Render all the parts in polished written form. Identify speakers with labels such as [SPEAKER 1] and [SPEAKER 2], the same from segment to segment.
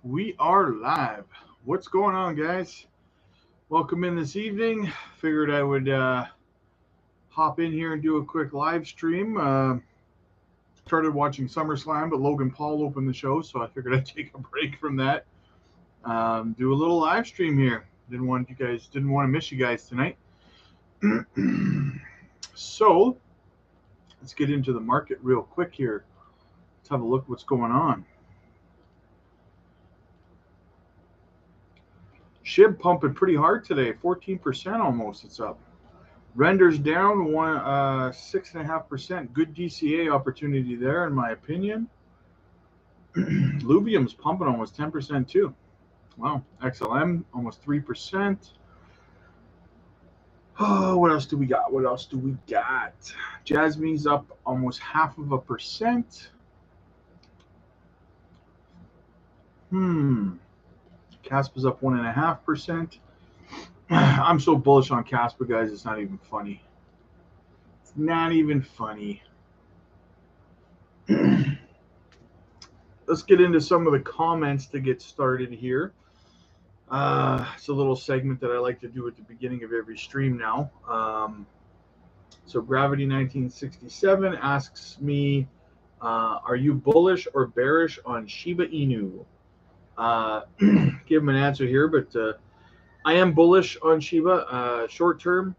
[SPEAKER 1] We are live. What's going on, guys? Welcome in this evening. Figured I would hop in here and do a quick live stream. Started watching SummerSlam, but Logan Paul opened the show, so I figured I'd take a break from that. Do a little live stream here. Didn't want to miss you guys tonight. So let's get into the market real quick here. Let's have a look what's going on. SHIB pumping pretty hard today, 14% almost. It's up. Renders down 6.5%. Good DCA opportunity there, in my opinion. Luvium's pumping almost 10% too. Wow. XLM almost 3%. Oh, what else do we got? Jasmine's up almost 0.5%. Caspa's up 1.5%. I'm so bullish on Caspa, guys. It's not even funny. It's not even funny. Let's get into some of the comments to get started here. It's a little segment that I like to do at the beginning of every stream now. So Gravity 1967 asks me, are you bullish or bearish on Shiba Inu? Give him an answer here, but I am bullish on Shiba. Short term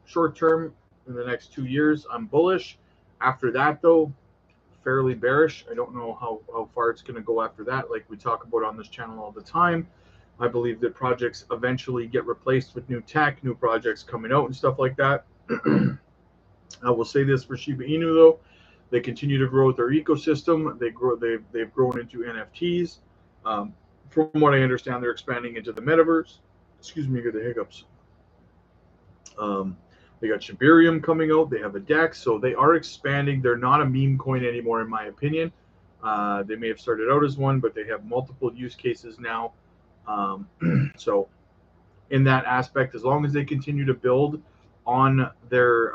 [SPEAKER 1] in the next 2 years, I'm bullish. After that, though, fairly bearish. I don't know how far it's going to go after that. Like we talk about on this channel all the time, I believe that projects eventually get replaced with new tech, new projects coming out and stuff like that. I will say this for Shiba Inu, though. They continue to grow with their ecosystem. They've grown into NFTs. From what I understand, they're expanding into the metaverse. Excuse me, I got the hiccups. They got Shibarium coming out. They have a DEX, so they are expanding. They're not a meme coin anymore, in my opinion. They may have started out as one, but they have multiple use cases now. So in that aspect, as long as they continue to build on their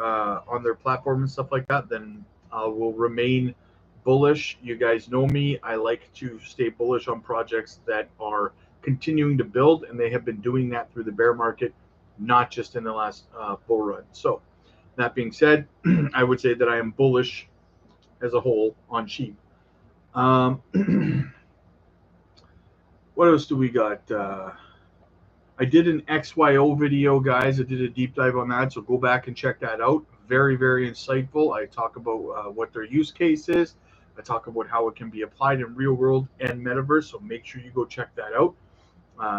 [SPEAKER 1] platform and stuff like that, then will remain bullish. You guys know me. I like to stay bullish on projects that are continuing to build, and they have been doing that through the bear market, not just in the last bull run. So that being said, I would say that I am bullish as a whole on SHIB. What else do we got? I did an XYO video, guys. I did a deep dive on that, so go back and check that out. Very, very insightful. I talk about what their use case is. I talk about how it can be applied in real world and metaverse, so make sure you go check that out.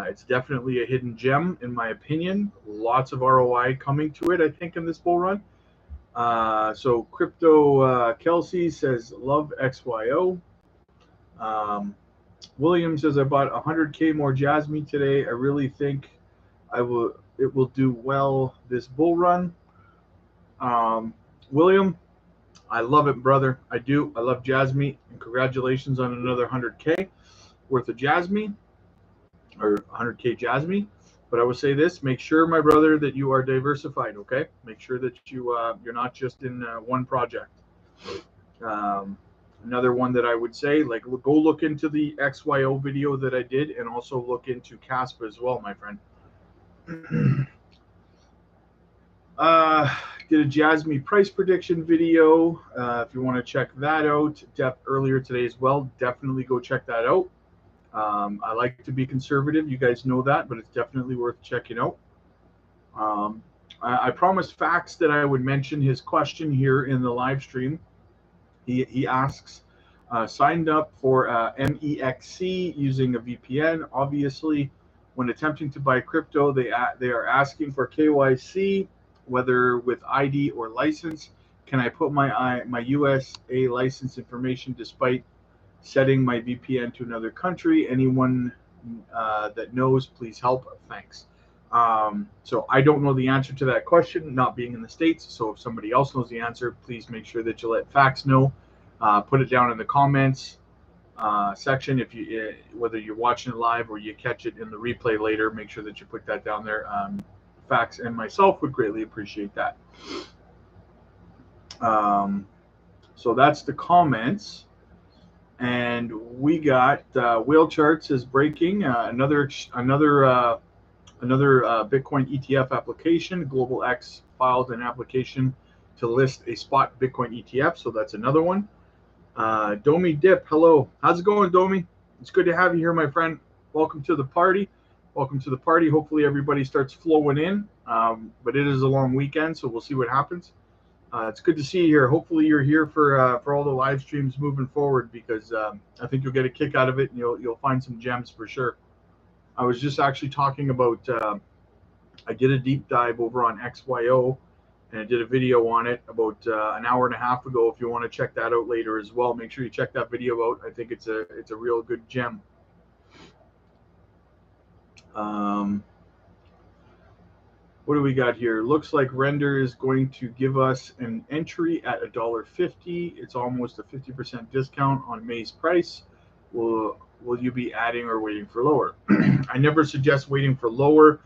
[SPEAKER 1] It's definitely a hidden gem, in my opinion. Lots of ROI coming to it, I think, in this bull run. So Crypto Kelsey says, love XYO. William says, I bought 100K more Jasmine today. I really think it will do well this bull run. William, I love it, brother. I do. I love Jasmine, and congratulations on another 100K worth of Jasmine, or 100K Jasmine. But I would say this: make sure, my brother, that you are diversified. Okay, make sure that you're not just in one project. Another one that I would say, like, go look into the XYO video that I did, and also look into Caspa as well, my friend. Did a Jasmine price prediction video. If you want to check that out, earlier today as well, definitely go check that out. I like to be conservative. You guys know that, but it's definitely worth checking out. I promised Fax that I would mention his question here in the live stream. He asks, signed up for MEXC using a VPN. Obviously, when attempting to buy crypto, they are asking for KYC, whether with ID or license. Can I put my USA license information despite setting my VPN to another country? Anyone that knows, please help. Thanks. So I don't know the answer to that question, not being in the States. So if somebody else knows the answer, please make sure that you let Fax know. Put it down in the comments section. If you whether you're watching it live or you catch it in the replay later, make sure that you put that down there. Fax and myself would greatly appreciate that. So that's the comments. And we got Whale Charts is breaking another Bitcoin ETF application. Global X filed an application to list a spot Bitcoin ETF, so that's another one. Domi Dip, hello. How's it going, Domi? It's good to have you here, my friend. Welcome to the party. Welcome to the party. Hopefully everybody starts flowing in, but it is a long weekend, so we'll see what happens. It's good to see you here. Hopefully you're here for all the live streams moving forward, because I think you'll get a kick out of it, and you'll find some gems for sure. I was just actually talking about I did a deep dive over on XYO, and I did a video on it about an hour and a half ago. If you want to check that out later as well, make sure you check that video out. I think it's a real good gem. What do we got here? Looks like Render is going to give us an entry at $1.50. It's almost a 50% discount on May's price. Will you be adding or waiting for lower? I never suggest waiting for lower,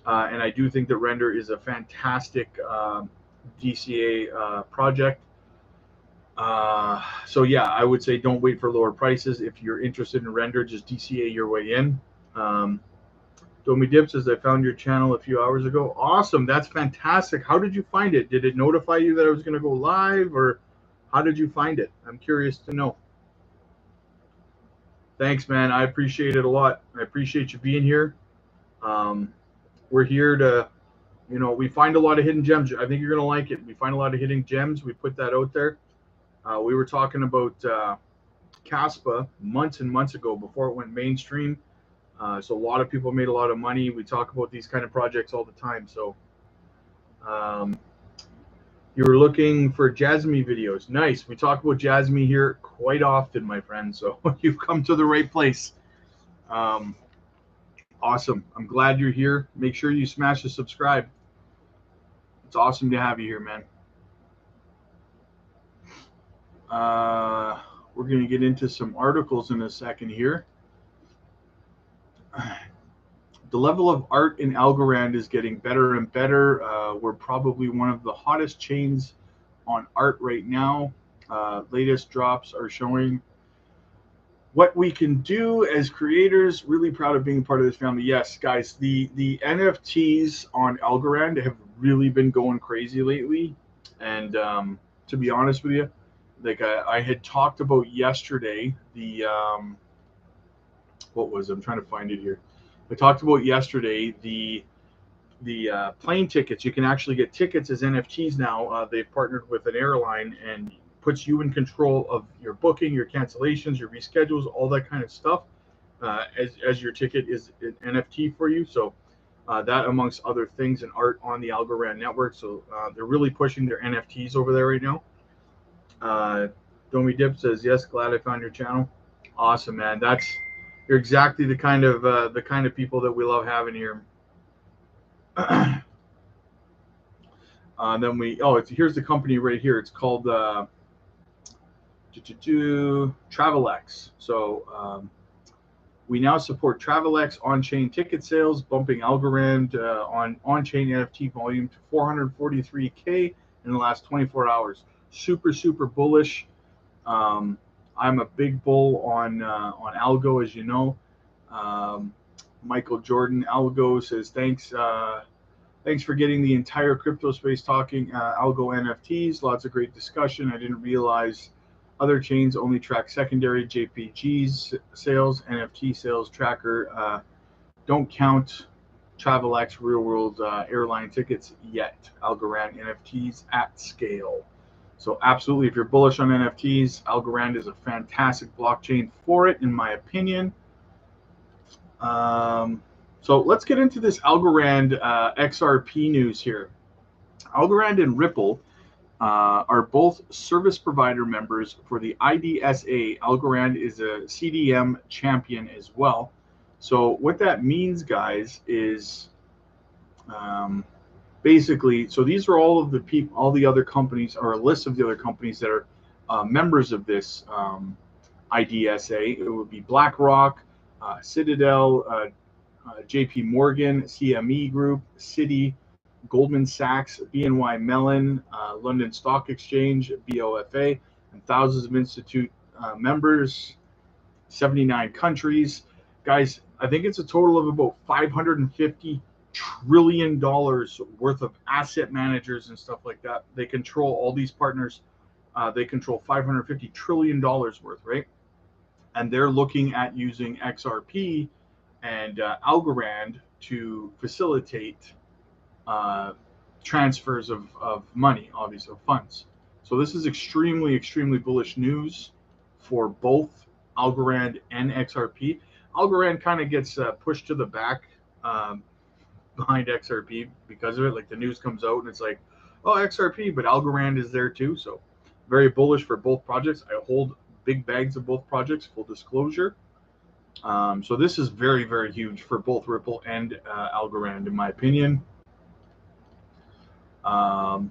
[SPEAKER 1] and I do think that Render is a fantastic DCA project. So yeah, I would say don't wait for lower prices. If you're interested in Render, just DCA your way in. Domi Dip says, I found your channel a few hours ago. Awesome. That's fantastic. How did you find it? Did it notify you that I was going to go live, or how did you find it? I'm curious to know. Thanks, man. I appreciate it a lot. I appreciate you being here. We're here to, we find a lot of hidden gems. I think you're going to like it. We find a lot of hidden gems. We put that out there. We were talking about Kaspa months and months ago before it went mainstream. So a lot of people made a lot of money. We talk about these kind of projects all the time. So you were looking for Jasmy videos. Nice. We talk about Jasmy here quite often, my friend. So you've come to the right place. Awesome. I'm glad you're here. Make sure you smash the subscribe. It's awesome to have you here, man. We're going to get into some articles in a second here. The level of art in Algorand is getting better and better. We're probably one of the hottest chains on art right now. Latest drops are showing what we can do as creators. Really proud of being part of this family. Yes, guys, the NFTs on Algorand have really been going crazy lately. And to be honest with you, like I had talked about yesterday, what was it? I'm trying to find it here. I talked about yesterday the plane tickets. You can actually get tickets as NFTs now. They've partnered with an airline and puts you in control of your booking, your cancellations, your reschedules, all that kind of stuff, as your ticket is an NFT for you. So that, amongst other things, and art on the Algorand network. So they're really pushing their NFTs over there right now. Domi Dip says, yes, glad I found your channel. Awesome, man. You're exactly the kind of people that we love having here. Then here's the company right here. It's called Travelex. So we now support Travelex on-chain ticket sales, bumping Algorand on-chain NFT volume to 443K in the last 24 hours. Super, super bullish. I'm a big bull on Algo, as you know. Michael Jordan Algo says, thanks for getting the entire crypto space talking Algo NFTs. Lots of great discussion. I didn't realize other chains only track secondary JPGs sales. NFT sales tracker don't count Travelex real world airline tickets yet. Algorand NFTs at scale. So absolutely, if you're bullish on NFTs, Algorand is a fantastic blockchain for it, in my opinion. So let's get into this Algorand XRP news here. Algorand and Ripple are both service provider members for the IDSA. Algorand is a CDM champion as well. So what that means, guys, is basically, so these are all of the people, all the other companies, or a list of the other companies that are members of this IDSA. It would be BlackRock, Citadel, JP Morgan, CME Group, Citi, Goldman Sachs, BNY Mellon, London Stock Exchange, BOFA, and thousands of institute members 79 countries. Guys, I think it's a total of about $550 trillion worth of asset managers and stuff like that. They control all these partners. They control $550 trillion worth, right? And they're looking at using XRP and Algorand to facilitate transfers of money, obviously, of funds. So this is extremely, extremely bullish news for both Algorand and XRP. Algorand kind of gets pushed to the back behind XRP because of it. Like the news comes out and it's like, oh, XRP, but Algorand is there too. So very bullish for both projects. I hold big bags of both projects, full disclosure. So this is very, very huge for both Ripple and Algorand, in my opinion. So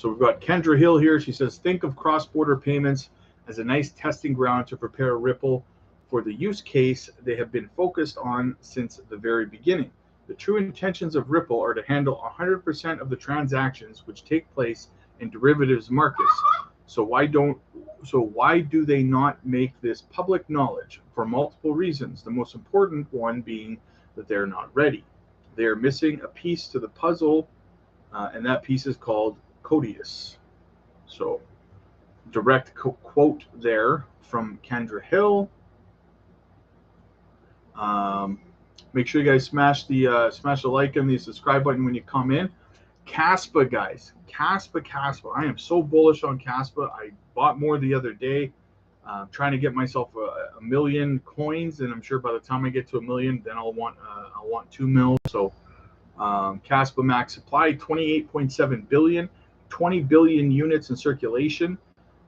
[SPEAKER 1] we've got Kendra Hill here. She says, think of cross-border payments as a nice testing ground to prepare Ripple for the use case they have been focused on since the very beginning. The true intentions of Ripple are to handle 100% of the transactions which take place in derivatives markets. So why do they not make this public knowledge? For multiple reasons. The most important one being that they're not ready. They are missing a piece to the puzzle, and that piece is called Codius. So direct quote there from Kendra Hill. Make sure you guys smash the like and the subscribe button when you come in. Kaspa, guys, Kaspa. I am so bullish on Kaspa. I bought more the other day, trying to get myself a million coins, and I'm sure by the time I get to a million, then I'll want 2 mil. So Kaspa max supply 28.7 billion, 20 billion units in circulation.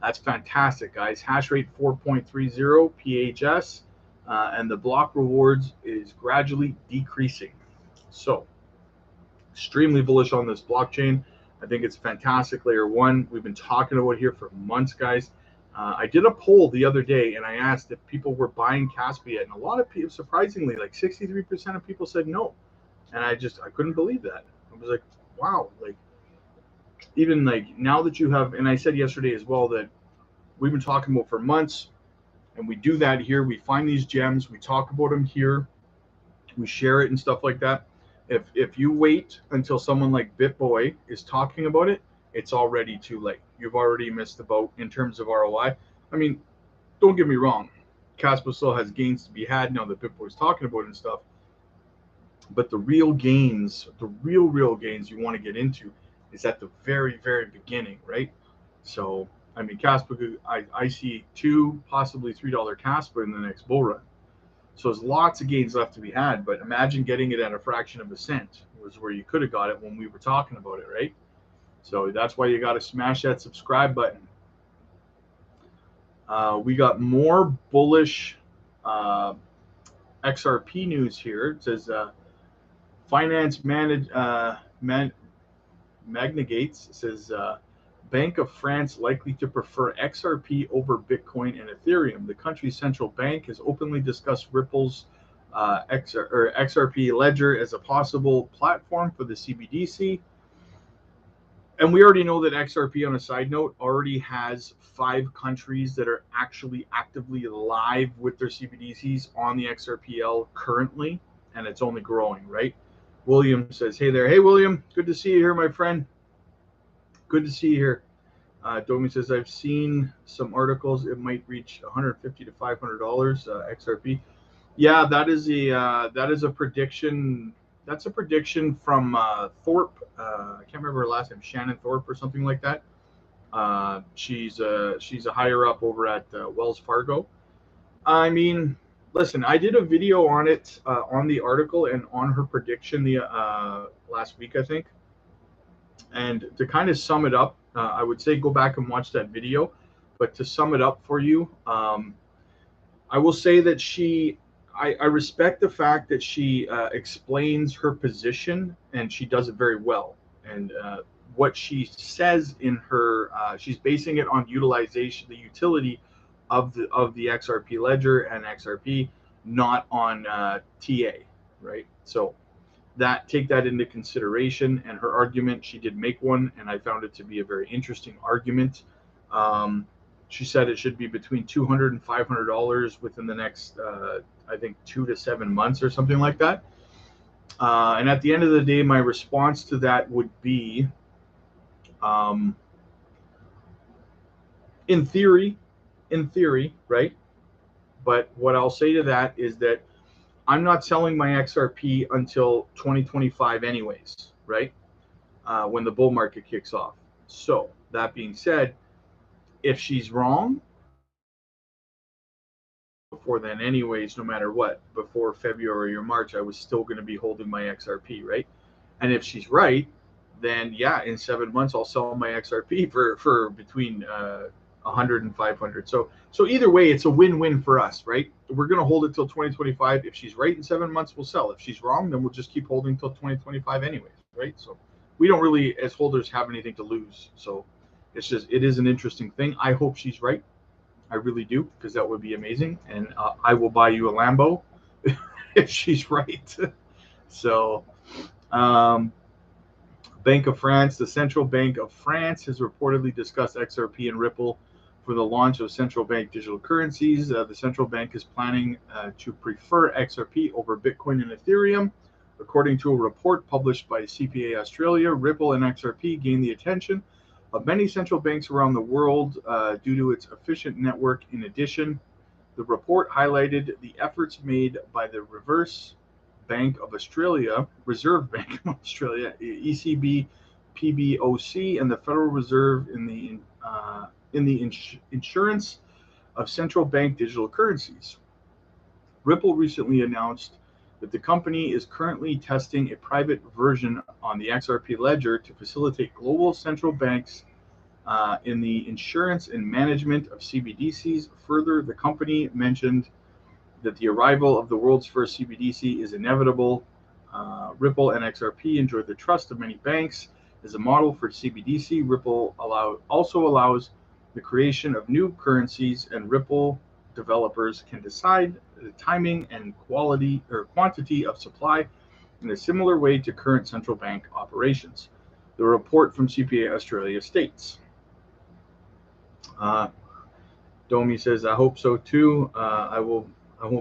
[SPEAKER 1] That's fantastic, guys. Hash rate 4.30 PHS. And the block rewards is gradually decreasing. So extremely bullish on this blockchain. I think it's fantastic. Layer 1, we've been talking about here for months, guys. I did a poll the other day and I asked if people were buying Kaspa yet, and a lot of people, surprisingly, like 63% of people said no. And I couldn't believe that. I was like, wow, like even like now that you have, and I said yesterday as well that we've been talking about for months. And we do that here. We find these gems. We talk about them here. We share it and stuff like that. If you wait until someone like BitBoy is talking about it, it's already too late. You've already missed the boat in terms of ROI. I mean, don't get me wrong. Kaspa still has gains to be had now that BitBoy's talking about it and stuff. But the real gains, the real gains you want to get into is at the very, very beginning, right? So I mean, Kaspa, I see $2, possibly $3 Kaspa in the next bull run. So there's lots of gains left to be had, but imagine getting it at a fraction of a cent was where you could have got it when we were talking about it, right? So that's why you got to smash that subscribe button. We got more bullish XRP news here. It says Finance Magnigates says Bank of France likely to prefer XRP over Bitcoin and Ethereum. The country's central bank has openly discussed Ripple's XRP ledger as a possible platform for the CBDC. And we already know that XRP, on a side note, already has 5 countries that are actually actively live with their CBDCs on the XRPL currently, and it's only growing, right? William says, hey there. Hey, William. Good to see you here, my friend. Good to see you here. Domi says, I've seen some articles. It might reach $150 to $500 XRP. Yeah, that is a prediction. That's a prediction from Thorpe. I can't remember her last name, Shannon Thorpe or something like that. She's a higher up over at Wells Fargo. I mean, listen, I did a video on it, on the article and on her prediction the last week, I think. And to kind of sum it up, I would say go back and watch that video. But to sum it up for you, I will say that I respect the fact that she explains her position, and she does it very well. And what she says in her, she's basing it on utilization, the utility of the XRP ledger and XRP, not on TA, right? So take that into consideration. And her argument, she did make one, and I found it to be a very interesting argument. She said it should be between $200 and $500 within the next, I think, 2 to 7 months or something like that. And at the end of the day, my response to that would be, in theory, right? But what I'll say to that is that I'm not selling my XRP until 2025 anyways, right? When the bull market kicks off. So that being said, if she's wrong before then anyways, no matter what, before February or March, I was still going to be holding my XRP, right? And if she's right, then yeah, in 7 months I'll sell my XRP for between 100 and 500. So either way, it's a win-win for us, right? We're going to hold it till 2025. If she's right in 7 months, we'll sell. If she's wrong, then we'll just keep holding till 2025 anyways, right? So we don't really, as holders, have anything to lose. So it is an interesting thing. I hope she's right. I really do, because that would be amazing. And I will buy you a Lambo if she's right. So, Bank of France, the Central Bank of France has reportedly discussed XRP and Ripple for the launch of central bank digital currencies. The central bank is planning to prefer XRP over Bitcoin and Ethereum. According to a report published by CPA Australia, Ripple and XRP gained the attention of many central banks around the world due to its efficient network. In addition, the report highlighted the efforts made by the Reserve Bank of Australia, ECB, PBOC, and the Federal Reserve in the insurance of central bank digital currencies. Ripple recently announced that the company is currently testing a private version on the XRP ledger to facilitate global central banks in the insurance and management of CBDCs. Further, the company mentioned that the arrival of the world's first CBDC is inevitable. Ripple and XRP enjoy the trust of many banks. As a model for CBDC, Ripple also allows the creation of new currencies, and Ripple developers can decide the timing and quality or quantity of supply in a similar way to current central bank operations. The report from CPA Australia states. Domi says, I hope so too. I will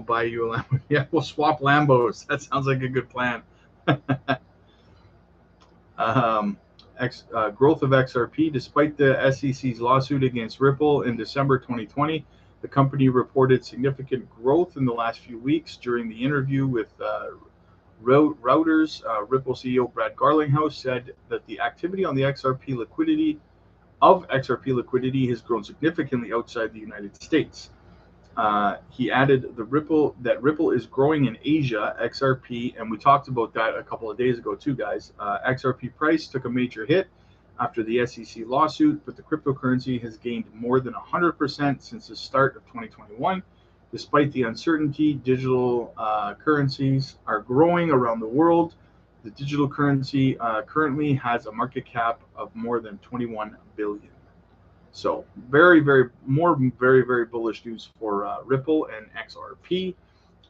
[SPEAKER 1] buy you a Lambo. Yeah, we'll swap Lambos. That sounds like a good plan. Growth of XRP. Despite the SEC's lawsuit against Ripple in December 2020, the company reported significant growth in the last few weeks. During the interview with Reuters, Ripple CEO Brad Garlinghouse said that the activity on the XRP liquidity has grown significantly outside the United States. He added that Ripple is growing in Asia. XRP, and we talked about that a couple of days ago too, guys. XRP price took a major hit after the SEC lawsuit, but the cryptocurrency has gained more than 100% since the start of 2021. Despite the uncertainty, digital currencies are growing around the world. The digital currency currently has a market cap of more than 21 billion. So very bullish news for Ripple and XRP.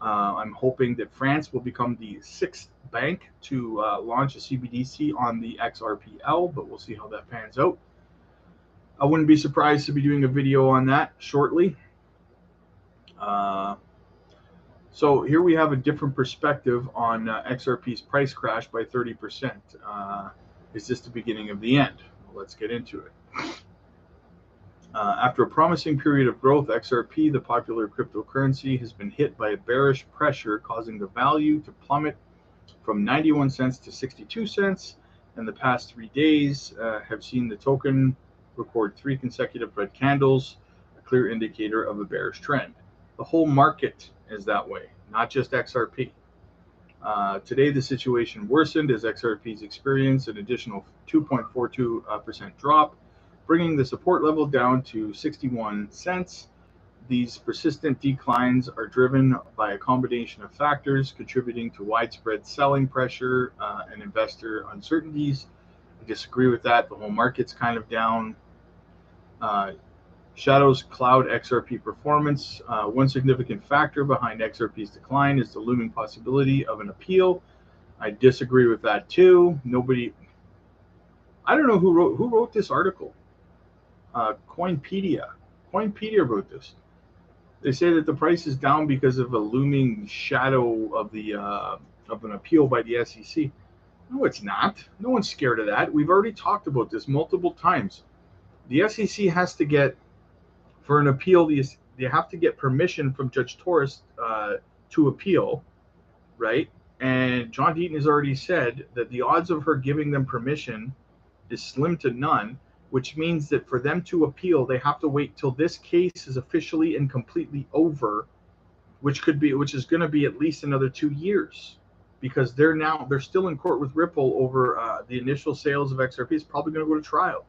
[SPEAKER 1] I'm hoping that France will become the 6th bank to launch a CBDC on the XRPL, but we'll see how that pans out. I wouldn't be surprised to be doing a video on that shortly. So here we have a different perspective on XRP's price crash by 30%. Is this the beginning of the end? Well, let's get into it. After a promising period of growth, XRP, the popular cryptocurrency, has been hit by a bearish pressure, causing the value to plummet from 91 cents to 62 cents. In the past 3 days, have seen the token record 3 consecutive red candles, a clear indicator of a bearish trend. The whole market is that way, not just XRP. Today, the situation worsened as XRP's experienced an additional 2.42% drop, bringing the support level down to 61 cents. These persistent declines are driven by a combination of factors contributing to widespread selling pressure and investor uncertainties. I disagree with that. The whole market's kind of down. Shadows cloud XRP performance. One significant factor behind XRP's decline is the looming possibility of an appeal. I disagree with that too. I don't know who wrote this article. Coinpedia. Coinpedia about this. They say that the price is down because of a looming shadow of the of an appeal by the SEC. No, it's not. No one's scared of that. We've already talked about this multiple times. The SEC has to get, for an appeal, they have to get permission from Judge Torres to appeal, right? And John Deaton has already said that the odds of her giving them permission is slim to none, which means that for them to appeal, they have to wait till this case is officially and completely over, which is going to be at least another 2 years, because they're still in court with Ripple over the initial sales of XRP. Is probably going to go to trial,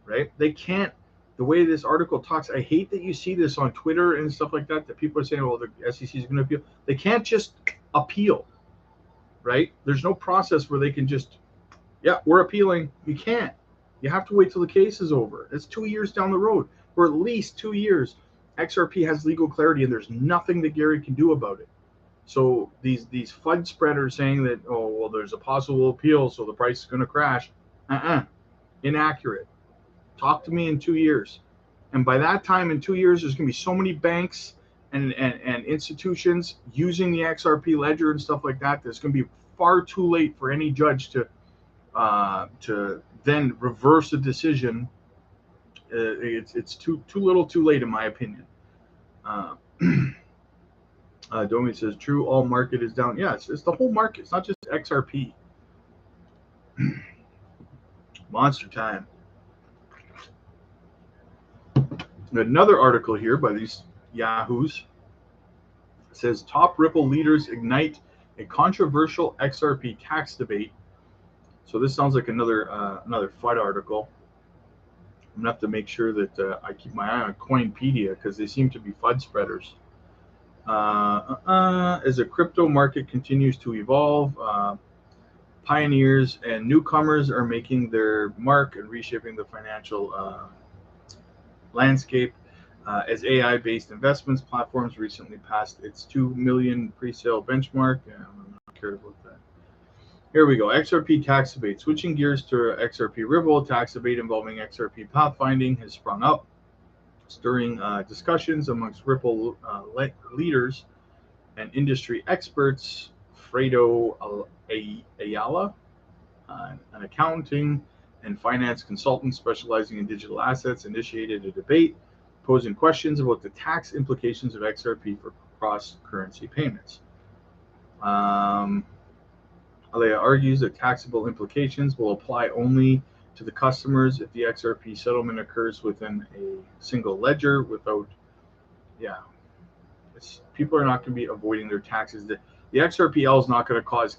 [SPEAKER 1] right? They can't. The way this article talks, I hate that you see this on Twitter and stuff like that people are saying, well, the SEC is going to appeal. They can't just appeal, right? There's no process where they can just, yeah, we're appealing. You can't. You have to wait till the case is over. It's 2 years down the road, or at least 2 years. XRP has legal clarity, and there's nothing that Gary can do about it. So these FUD spreaders saying that, oh, well, there's a possible appeal, so the price is going to crash. Inaccurate. Talk to me in 2 years. And by that time, in 2 years, there's going to be so many banks and institutions using the XRP ledger and stuff like that. That's going to be far too late for any judge to then reverse a decision. It's too little too late, in my opinion. Domi says, true, all market is down. Yeah, it's the whole market. It's not just XRP. Monster time. Another article here by these yahoos says, top Ripple leaders ignite a controversial XRP tax debate. So this sounds like another FUD article. I'm gonna have to make sure that I keep my eye on Coinpedia, because they seem to be FUD spreaders. As the crypto market continues to evolve, pioneers and newcomers are making their mark and reshaping the financial landscape. As AI-based investments platforms recently passed its 2 million pre-sale benchmark. Yeah, I'm not cared about that. Here we go. XRP tax debate. Switching gears to XRP Ripple, tax debate involving XRP pathfinding has sprung up, stirring discussions amongst Ripple leaders and industry experts. Fredo Ayala, an accounting and finance consultant specializing in digital assets, initiated a debate posing questions about the tax implications of XRP for cross-currency payments. Alea argues that taxable implications will apply only to the customers if the XRP settlement occurs within a single ledger without, people are not going to be avoiding their taxes. The XRPL is not going to cause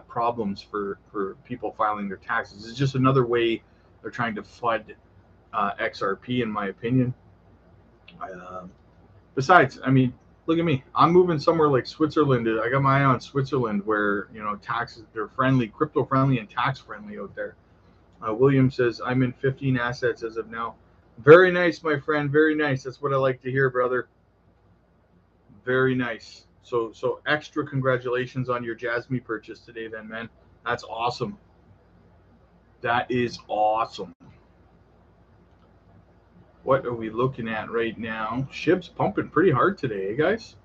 [SPEAKER 1] problems for people filing their taxes. It's just another way they're trying to FUD XRP, in my opinion. Besides, I mean, look at me. I'm moving somewhere like Switzerland. I got my eye on Switzerland, where taxes, they're friendly, crypto friendly, and tax friendly out there. William says, I'm in 15 assets as of now. Very nice, my friend. Very nice. That's what I like to hear, brother. Very nice. So extra congratulations on your Jasmy purchase today, then, man. That's awesome. That is awesome. What are we looking at right now? SHIB's pumping pretty hard today, eh, guys?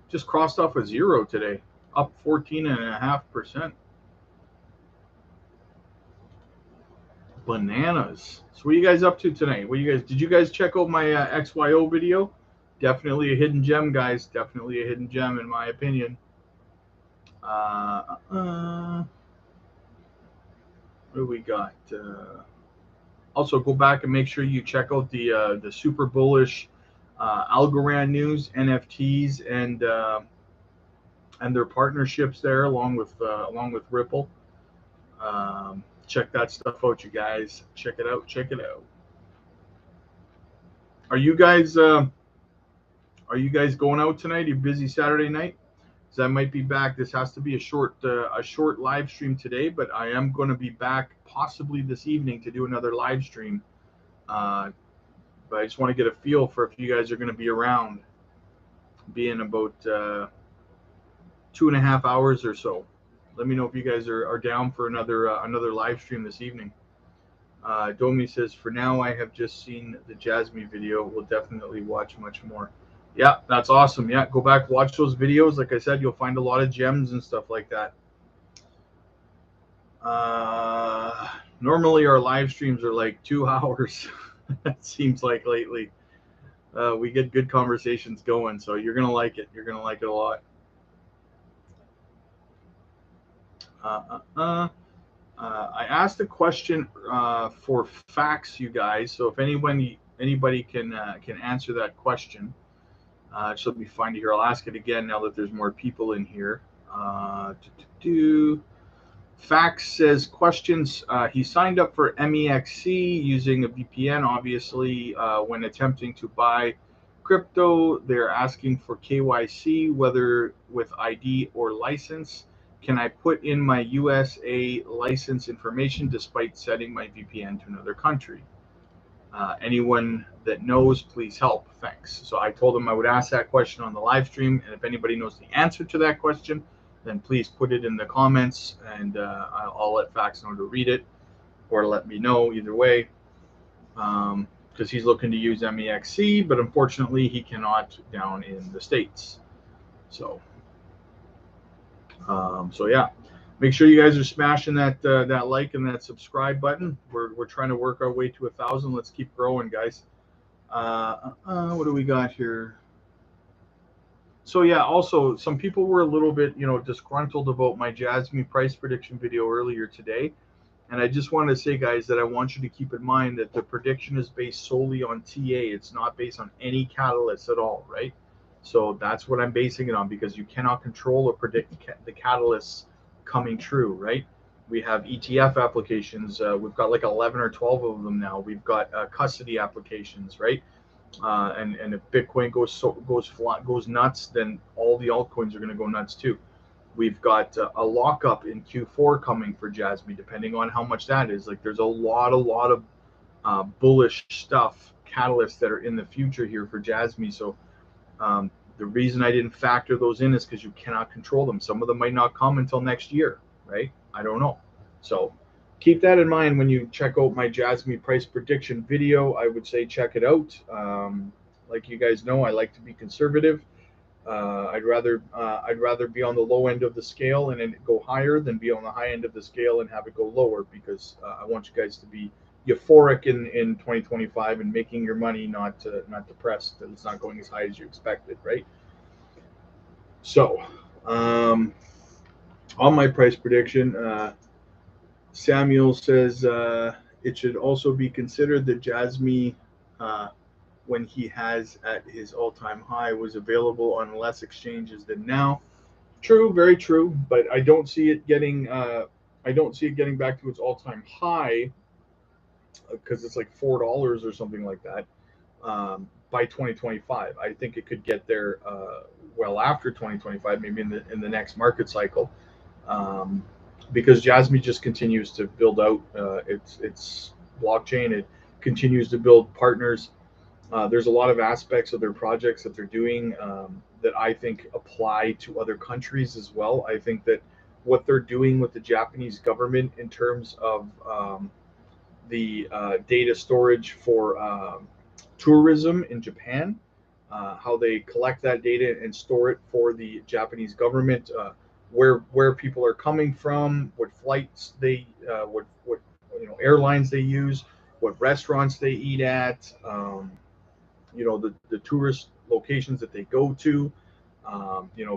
[SPEAKER 1] Just crossed off a zero today, up 14.5%. Bananas. So what are you guys up to tonight? Did you guys check out my XYO video? Definitely a hidden gem, guys. Definitely a hidden gem, in my opinion. What do we got? Also, go back and make sure you check out the super bullish Algorand news, NFTs, and their partnerships there, along with Ripple. Check that stuff out, you guys. Check it out. Check it out. Are you guys going out tonight? Are you busy Saturday night? So I might be back. This has to be a short live stream today, but I am going to be back possibly this evening to do another live stream. But I just want to get a feel for if you guys are going to be around. Be in about 2.5 hours or so. Let me know if you guys are down for another live stream this evening. Domi says, for now, I have just seen the Jasmine video. We'll definitely watch much more. Yeah, that's awesome. Yeah, go back, watch those videos. Like I said, you'll find a lot of gems and stuff like that. Normally, our live streams are like 2 hours. It seems like lately. We get good conversations going, so you're going to like it. You're going to like it a lot. I asked a question for facts, you guys. So if anybody can answer that question, she'll be fine to hear. I'll ask it again now that there's more people in here. Fax says questions. He signed up for MEXC using a VPN. Obviously, when attempting to buy crypto, they're asking for KYC, whether with ID or license. Can I put in my USA license information despite setting my VPN to another country? Anyone that knows, please help. Thanks. So I told him I would ask that question on the live stream, and if anybody knows the answer to that question, then please put it in the comments, and I'll let Fax know to read it, or let me know either way, because he's looking to use MEXC, but unfortunately he cannot down in the States. So yeah, make sure you guys are smashing that that like and that subscribe button. We're trying to work our way to 1,000. Let's keep growing, guys. What do we got here? So yeah, also some people were a little bit, disgruntled about my Jasmine price prediction video earlier today. And I just want to say, guys, that I want you to keep in mind that the prediction is based solely on TA. It's not based on any catalyst at all, right? So that's what I'm basing it on, because you cannot control or predict the catalysts coming true, right? We have ETF applications. We've got like 11 or 12 of them now. We've got custody applications, right? And if Bitcoin goes nuts, then all the altcoins are going to go nuts too. We've got a lockup in Q4 coming for Jasmine, depending on how much that is. Like, there's a lot of bullish stuff, catalysts that are in the future here for Jasmine. So the reason I didn't factor those in is because you cannot control them. Some of them might not come until next year, right? I don't know. So keep that in mind when you check out my Jasmine price prediction video. I would say check it out. Like you guys know, I like to be conservative. I'd rather be on the low end of the scale and then go higher than be on the high end of the scale and have it go lower, because I want you guys to be euphoric in 2025 and making your money, not depressed that it's not going as high as you expected, right? So on my price prediction, Samuel says it should also be considered that Jasmine, when he has at his all-time high, was available on less exchanges than now. True, very true, but I don't see it getting back to its all-time high, because it's like $4 or something like that, by 2025. I think it could get there well after 2025, maybe in the next market cycle, because Jasmine just continues to build out its blockchain. It continues to build partners. There's a lot of aspects of their projects that they're doing that I think apply to other countries as well. I think that what they're doing with the Japanese government in terms of the data storage for tourism in Japan, how they collect that data and store it for the Japanese government, where people are coming from, what flights they, what airlines they use, what restaurants they eat at. The tourist locations that they go to,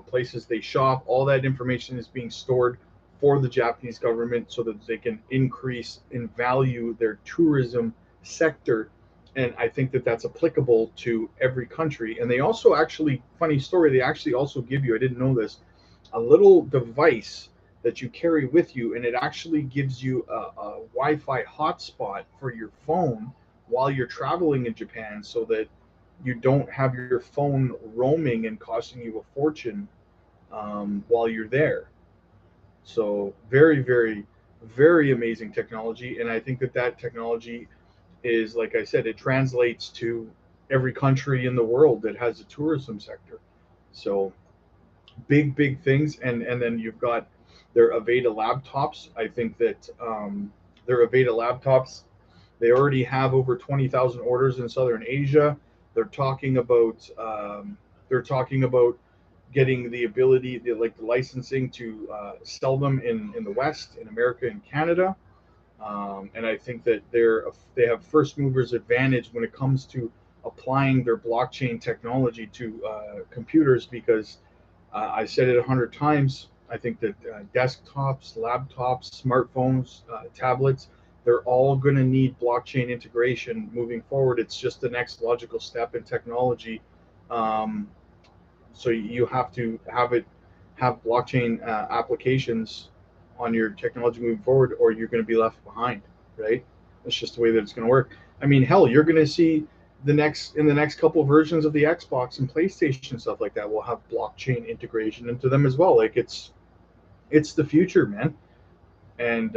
[SPEAKER 1] places they shop. All that information is being stored for the Japanese government so that they can increase in value their tourism sector. And I think that that's applicable to every country. And they also actually, funny story, they actually also give you, I didn't know this, a little device that you carry with you, and it actually gives you a Wi-Fi hotspot for your phone while you're traveling in Japan, so that you don't have your phone roaming and costing you a fortune while you're there. So very, very, very amazing technology. And I think that technology is, like I said, it translates to every country in the world that has a tourism sector. So big things. And then you've got their Aveda laptops. I think that their Aveda laptops They already have over 20,000 orders in Southern Asia. They're talking about getting the ability, like the licensing to sell them in the West, in America and Canada. And I think that they have first movers advantage when it comes to applying their blockchain technology to computers, because I said it 100 times. I think that desktops, laptops, smartphones, tablets, they're all going to need blockchain integration moving forward. It's just the next logical step in technology. Um, so you have to have blockchain applications on your technology moving forward, or you're going to be left behind, right? That's just the way that it's going to work. I mean, hell, you're going to see in the next couple of versions of the Xbox and PlayStation, stuff like that will have blockchain integration into them as well. Like it's the future, man. And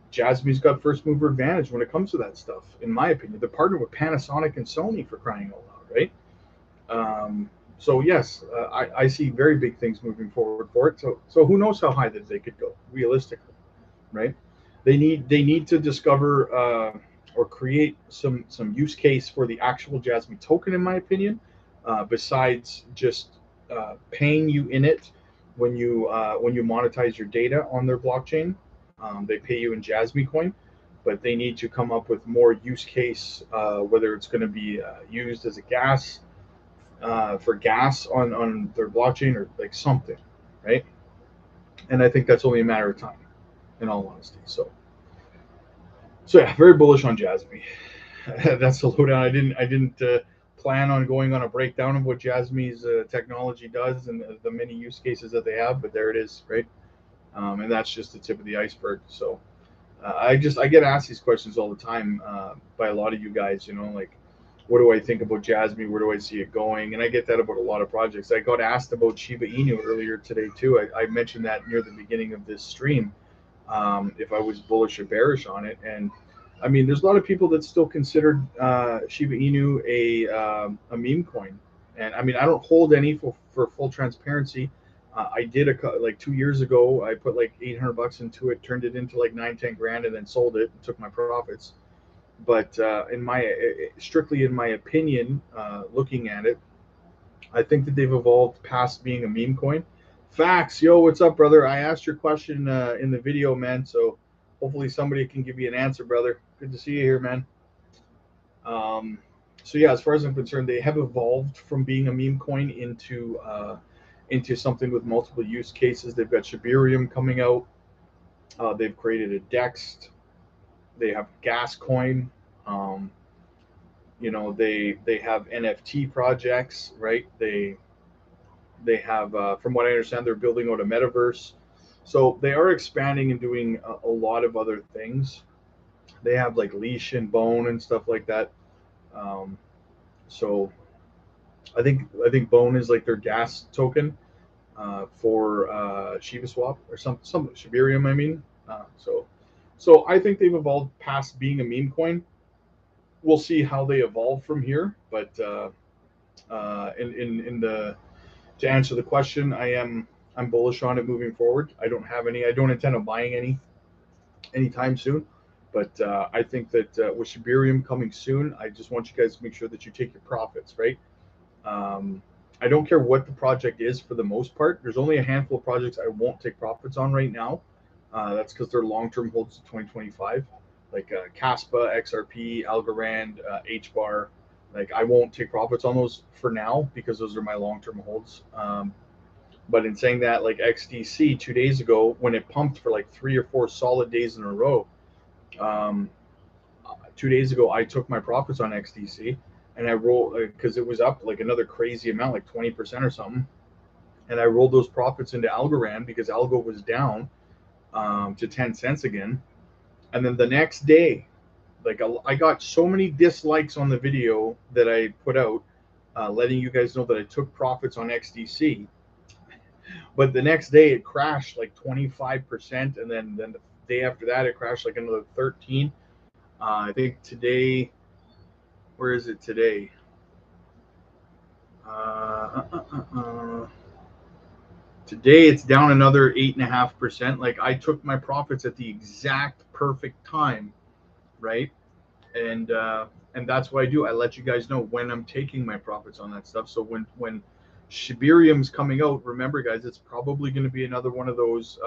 [SPEAKER 1] Jasmy's got first mover advantage when it comes to that stuff, in my opinion. They're partnered with Panasonic and Sony, for crying out loud, right? So yes, I see very big things moving forward for it. So who knows how high that they could go realistically, right? They need to discover or create some use case for the actual Jasmy token, in my opinion, besides just paying you in it when you monetize your data on their blockchain. They pay you in Jasmy coin, but they need to come up with more use case, whether it's going to be used as a gas for gas on their blockchain, or like something, right? And I think that's only a matter of time, in all honesty. So yeah, very bullish on Jasmy. That's the lowdown. I didn't plan on going on a breakdown of what Jasmy's technology does and the many use cases that they have, but there it is, right? And that's just the tip of the iceberg. So I get asked these questions all the time by a lot of you guys, like, what do I think about Jasmy? Where do I see it going? And I get that about a lot of projects. I got asked about Shiba Inu earlier today too. I mentioned that near the beginning of this stream, if I was bullish or bearish on it. And I mean, there's a lot of people that still considered Shiba Inu a meme coin. And I mean, I don't hold any for full transparency. I did like 2 years ago. I put like $800 into it, turned it into like 9-10 grand, and then sold it and took my profits. But strictly in my opinion, looking at it, I think that they've evolved past being a meme coin. Facts, yo, what's up, brother? I asked your question in the video, man. So hopefully somebody can give you an answer, brother. Good to see you here, man. So yeah, as far as I'm concerned, they have evolved from being a meme coin into something with multiple use cases. They've got Shibarium coming out. They've created a Dext. They have gas coin. They have NFT projects, right? They have, from what I understand, they're building out a metaverse. So they are expanding and doing a lot of other things. They have like Leash and Bone and stuff like that. So I think Bone is like their gas token for Shiba Swap or some Shibarium. I mean, so I think they've evolved past being a meme coin. We'll see how they evolve from here, but to answer the question, I'm bullish on it moving forward. I don't intend on buying any anytime soon, but I think that with Shibarium coming soon, I just want you guys to make sure that you take your profits, right? I don't care what the project is for the most part. There's only a handful of projects I won't take profits on right now. That's because they're long-term holds to 2025, like Kaspa, XRP, Algorand, HBAR. Like I won't take profits on those for now because those are my long-term holds. But in saying that, like XDC 2 days ago, when it pumped for like 3 or 4 solid days in a row, 2 days ago I took my profits on XDC and I rolled because it was up like another crazy amount, like 20% or something, and I rolled those profits into Algorand because Algo was down to 10 cents again. And then the next day, like I got so many dislikes on the video that I put out, letting you guys know that I took profits on XDC. But the next day it crashed like 25%, and then the day after that it crashed like another 13. I think today, where is it today? Today it's down another 8.5%. Like I took my profits at the exact perfect time, right? and that's what I do. I let you guys know when I'm taking my profits on that stuff. So when Shibarium's coming out, remember guys, it's probably going to be another one of those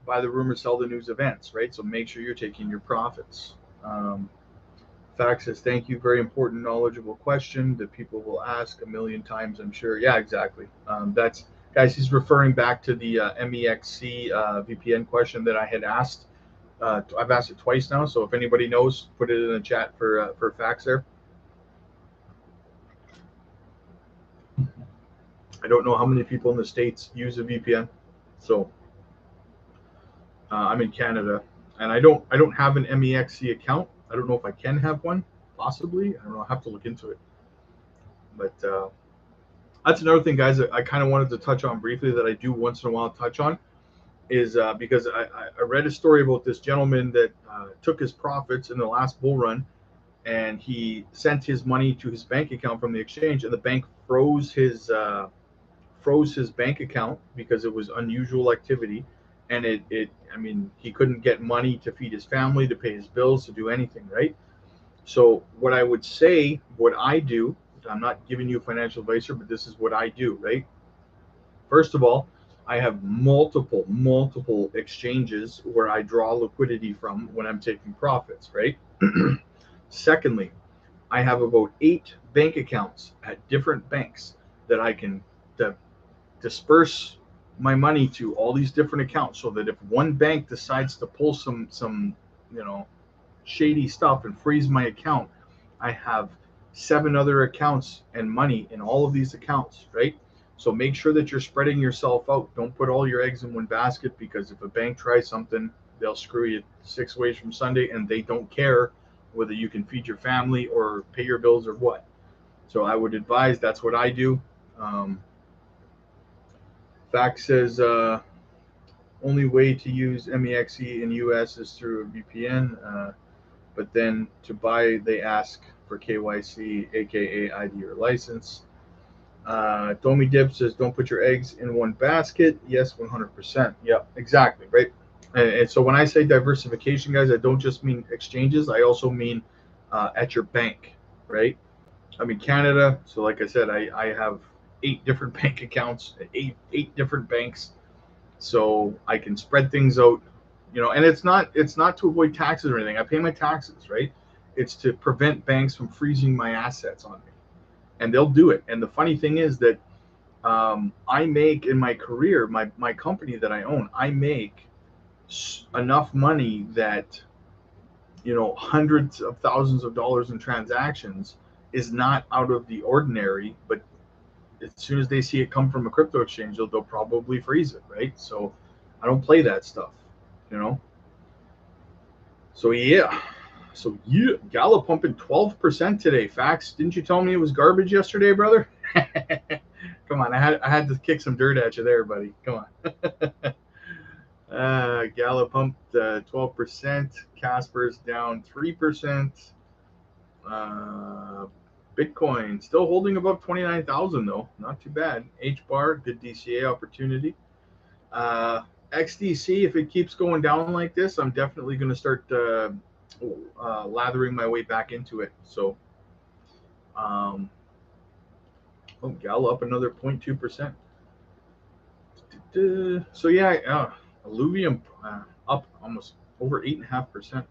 [SPEAKER 1] buy the rumor, sell the news events, right? So make sure you're taking your profits. Fact says, thank you. Very important, knowledgeable question that people will ask a million times, I'm sure. Yeah, exactly. That's, guys, he's referring back to the MEXC VPN question that I had asked. I've asked it twice now, so if anybody knows, put it in the chat for facts there. I don't know how many people in the States use a VPN, so I'm in Canada, and I don't have an MEXC account. I don't know if I can have one, possibly. I don't know. I have to look into it. But that's another thing, guys, that I kind of wanted to touch on briefly that I do once in a while touch on is because I read a story about this gentleman that took his profits in the last bull run, and he sent his money to his bank account from the exchange, and the bank froze his bank account because it was unusual activity. And I mean, he couldn't get money to feed his family, to pay his bills, to do anything, right? So what I would say, what I do, I'm not giving you financial advice, but this is what I do, right? First of all, I have multiple exchanges where I draw liquidity from when I'm taking profits, right? Secondly, I have about 8 bank accounts at different banks that I can disperse my money to all these different accounts, so that if one bank decides to pull some shady stuff and freeze my account, I have 7 other accounts and money in all of these accounts, right? So make sure that you're spreading yourself out. Don't put all your eggs in one basket, because if a bank tries something, they'll screw you 6 ways from Sunday, and they don't care whether you can feed your family or pay your bills or what. So I would advise, that's what I do. Fact says only way to use MEXC in US is through a VPN, but then to buy they ask for KYC, aka ID or license. Domi Dip says don't put your eggs in one basket. Yes, 100%. Yep, exactly, right? And so when I say diversification, guys, I don't just mean exchanges. I also mean at your bank, right? I'm in Canada, so like I said, I have 8 different bank accounts, eight different banks, so I can spread things out, and it's not to avoid taxes or anything. I pay my taxes, right? It's to prevent banks from freezing my assets on me, and they'll do it. And the funny thing is that I make in my career, my company that I own, I make enough money that hundreds of thousands of dollars in transactions is not out of the ordinary, but as soon as they see it come from a crypto exchange, they'll probably freeze it, right? So I don't play that stuff, So yeah, Gala pumping 12% today. Facts. Didn't you tell me it was garbage yesterday, brother? Come on, I had to kick some dirt at you there, buddy. Come on. Gala pumped 12%. Casper's down 3%. Bitcoin still holding above 29,000 though, not too bad. HBAR, good DCA opportunity. XDC, if it keeps going down like this, I'm definitely going to start lathering my way back into it. So, Gal up another 0.2%. So yeah, Illuvium up almost over 8.5%.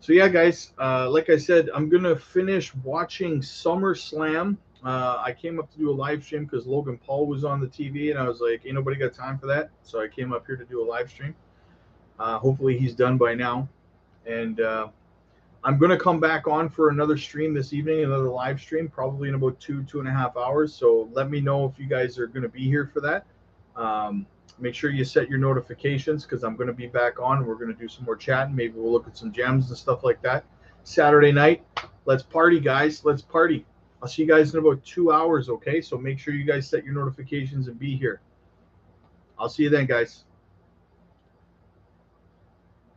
[SPEAKER 1] So yeah, guys, like I said, I'm gonna finish watching SummerSlam. I came up to do a live stream because Logan Paul was on the TV, and I was like, ain't nobody got time for that. So I came up here to do a live stream. Hopefully he's done by now. And I'm gonna come back on for another stream this evening, another live stream, probably in about 2.5 hours. So let me know if you guys are gonna be here for that. Make sure you set your notifications, because I'm going to be back on. We're going to do some more chatting. Maybe we'll look at some gems and stuff like that. Saturday night, let's party, guys. Let's party. I'll see you guys in about 2 hours, okay? So make sure you guys set your notifications and be here. I'll see you then, guys.